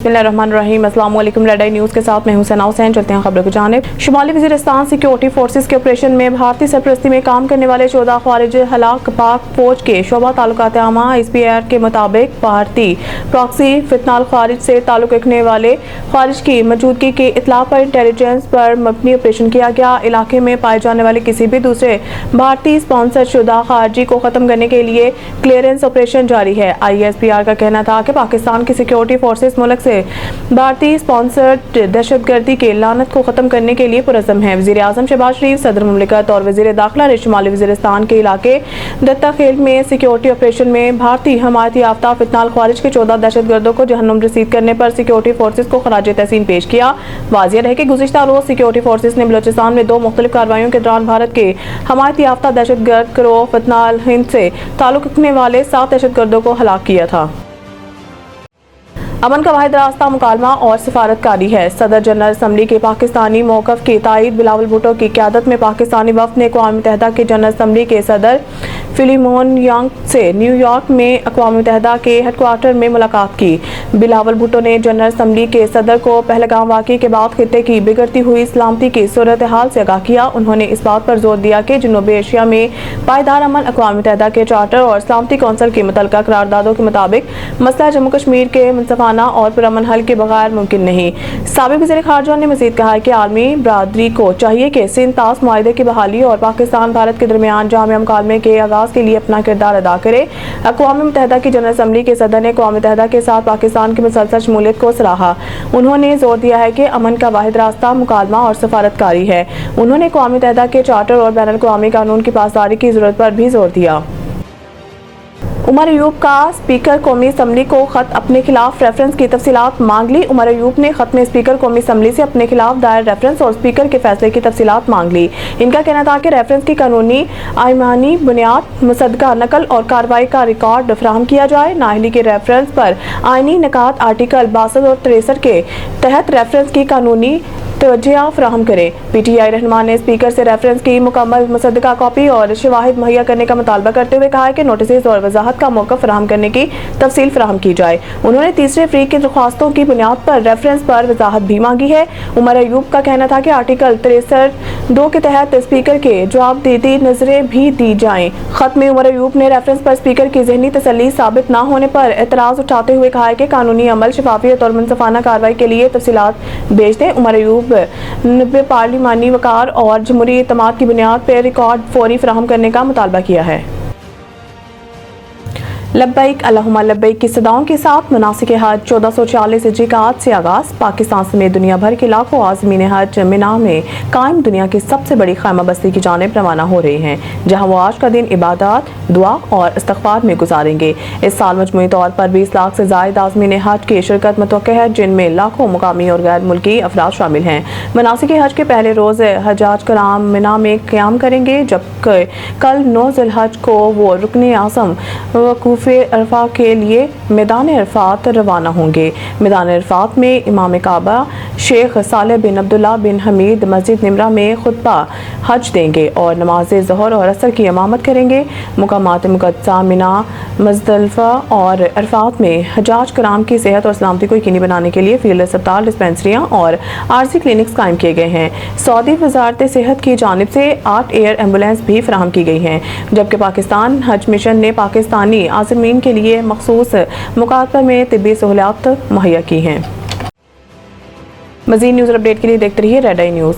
बिस्मिल्लाहिर्रहमानिर्रहीम। अस्सलाम वालेकुम। रेड आई न्यूज़ के साथ मैं हूं सना हुसैन। चलते हैं खबरों की जानिब। शुमाली वज़ीरिस्तान सिक्योरिटी फोर्सेस के ऑपरेशन में भारतीय सरपरस्ती में काम करने वाले 14 ख्वारिज हलाक पाक फौज के शोबा ताल्लुकात आमा ISPR के मुताबिक भारतीय प्रॉक्सी फितनाल खारिज से ताल्लुक रखने वाले खारिज की मौजूदगी की इत्तला पर इंटेलिजेंस पर मबनी ऑपरेशन किया गया। इलाके में पाए जाने वाले किसी भी दूसरे भारतीय स्पॉन्सर शुदा खारजी को खत्म करने के लिए क्लियरेंस ऑपरेशन जारी है। ISPR का कहना था कि पाकिस्तान की सिक्योरिटी फोर्सेस मुल्क से भारतीय स्पॉन्सर्ड दहशतगर्दी के लानत को खत्म करने के लिए पुरज़म है। वज़ीर आज़म शहबाज शरीफ, सदर मुमलिकत और वज़ीर दाखिला ने शुमाली वज़ीरिस्तान के इलाके दत्ता खेल में सिक्योरिटी ऑपरेशन में भारतीय हमायत याफ्ता फितनाल खारिज के 14 दहशतगर्दों को जहन्नुम रसीद करने पर सिक्योरिटी फोर्सेस को खराज तहसीन पेश किया। वाज़ेह रहे कि गुज़िश्ता रोज़ सिक्योरिटी फोर्सेस ने बलोचिस्तान में 2 मुख्तलिफ कार्रवाइयों के दौरान भारत के हमायत याफ्ता दहशतगर्द गिरोह फितनाल हिंद से ताल्लुक रखने वाले 7 दहशतगर्दों को हलाक किया था। अमन का वाहिद रास्ता मुकालमा और सिफारतकारी है। सदर जनरल असम्बली के पाकिस्तानी मौक़िफ़ की तायीद बिलावल भुट्टो की क़यादत में पाकिस्तानी वफ़द ने अक़वाम मुत्तहिदा के जनरल असम्बली के सदर फिलिमोन यांग से न्यूयॉर्क में अक़वाम मुत्तहिदा के हेडक्वार्टर में मुलाकात की। बिलावल भुट्टो ने जनरल असम्बली के सदर को पहलगाम वाक़े के बाद खित्ते की बिगड़ती हुई सलामती की सूरत हाल से आगाह किया। उन्होंने इस बात पर जोर दिया कि जनूबी एशिया में पायदार अमन अक़वाम मुत्तहिदा के चार्टर और सलामती कौंसिल की मुतल्लका करारदादों के मुताबिक मसला जम्मू कश्मीर के मुनसफाना और पुरअमन हल के बगैर मुमकिन नहीं। साबिक़ वज़ीर ख़ारजा ने मज़ीद कहा है कि आलमी बरादरी को चाहिए कि सिंध तास मुआहदे की बहाली और पाकिस्तान भारत के दरमियान जामिया मुकालमे के आगाज़ के लिए अपना किरदार अदा करे। अक़वाम मुत्तहिदा की जनरल असम्बली के सदर ने अक़वाम मुत्तहिदा के साथ पाकिस्तान की मुसलसल शमूलियत को सराहा। उन्होंने जोर दिया है कि अमन का वाहिद रास्ता मुकालमा और सफारतकारी है। उन्होंने अक़वाम मुत्तहिदा के चार्टर और बैनुल अक़वामी कानून की पासदारी की ज़रूरत पर भी जोर दिया। उमर अयूब का स्पीकर कौमी असम्बली को खत अपने खिलाफ रेफरेंस की तफसीलात मांग ली। उमर अयूब ने खत में स्पीकर कौमी असम्बली से अपने खिलाफ दायर रेफरेंस और स्पीकर के फैसले की तफसीलात मांग ली। इनका कहना था कि रेफरेंस की कानूनी आईमानी बुनियाद, मुसद्दका नकल और कार्रवाई का रिकॉर्ड फराहम किया जाए। नाअहली के रेफरेंस पर आईनी निकात आर्टिकल 62 और 63 के तहत रेफरेंस की कानूनी तवज्जो फराहम करें। PTI रहनुमा ने स्पीकर से रेफरेंस की मुकम्मल मुसद्दका कॉपी और शवाहिद मुहैया करने का मुतालबा करते हुए कहा है कि नोटिस और वजाहत का मौका फराहम करने की तफसील फराहम की जाए। उन्होंने तीसरे फरीक की दरख्वास्तों की बुनियाद पर रेफरेंस पर वजाहत भी मांगी है। उमर अयूब का कहना था कि आर्टिकल 63(2) के तहत स्पीकर के जवाब देती नजरें भी दी जाएं। खत में उमर अयूब ने रेफरेंस पर स्पीकर की ज़हनी तसल्ली साबित न होने पर एतराज़ उठाते हुए कहा है कि कानूनी अमल, शफाफियत और मुनसफाना कार्रवाई के लिए तफसीलात भेज दें। उमर अयूब ने पार्लिमानी वकार और जमहूरी इत्तेमाद की बुनियाद पर रिकॉर्ड फौरी फराहम करने का मुतालबा किया है। लब्बैक अल्लाहुम्मा लब्बैक की सदाओं के साथ मनासिक हज 1440 हिजरी का आज से आगाज़। पाकिस्तान समेत दुनिया भर के लाखों आज़मीन हज मिना में कायम दुनिया की सबसे बड़ी खैमा बस्ती की जानिब रवाना हो रहे हैं, जहां वो आज का दिन इबादत, दुआ और इस्तग़फ़ार में गुजारेंगे। इस साल मजमूई तौर पर 20 लाख से ज़ायद आज़मीन हज की शिरकत मुतवक्किल है, जिनमें लाखों मुकामी और गैर मुल्की अफराद शामिल हैं। मनासिक हज के पहले रोज़ हज्जाज कराम मिना में क़याम करेंगे, जबकि कल 9 ज़िलहज को वो रुकने आज़म वक़ूफ़ अरफा के लिए मैदान अरफात रवाना होंगे। मैदान अरफात में इमाम काबा शेख सालेह बिन अब्दुल्ला बिन हमीद मस्जिद निमरा में खुतबा हज देंगे और नमाज ज़ोहर और असर की इमामत करेंगे। मुकामात मुक़द्दसा मिना, मुज़दलिफ़ा और अरफात में हज्जाज कराम की सेहत और सलामती को यकीनी बनाने के लिए फील्ड अस्पताल, डिस्पेंसरियाँ और आरजी क्लिनिक्स कायम किए गए हैं। सऊदी वज़ारत सेहत की जानिब से 8 एयर एम्बुलेंस भी फराहम की गई हैं, जबकि पाकिस्तान हज मिशन ने पाकिस्तानी आज़मीन के लिए मखसूस मुकातबा में तिब्बी सहूलियात मुहैया की हैं। मज़ीद न्यूज़ अपडेट के लिए देखते रहिए रेड आई न्यूज़।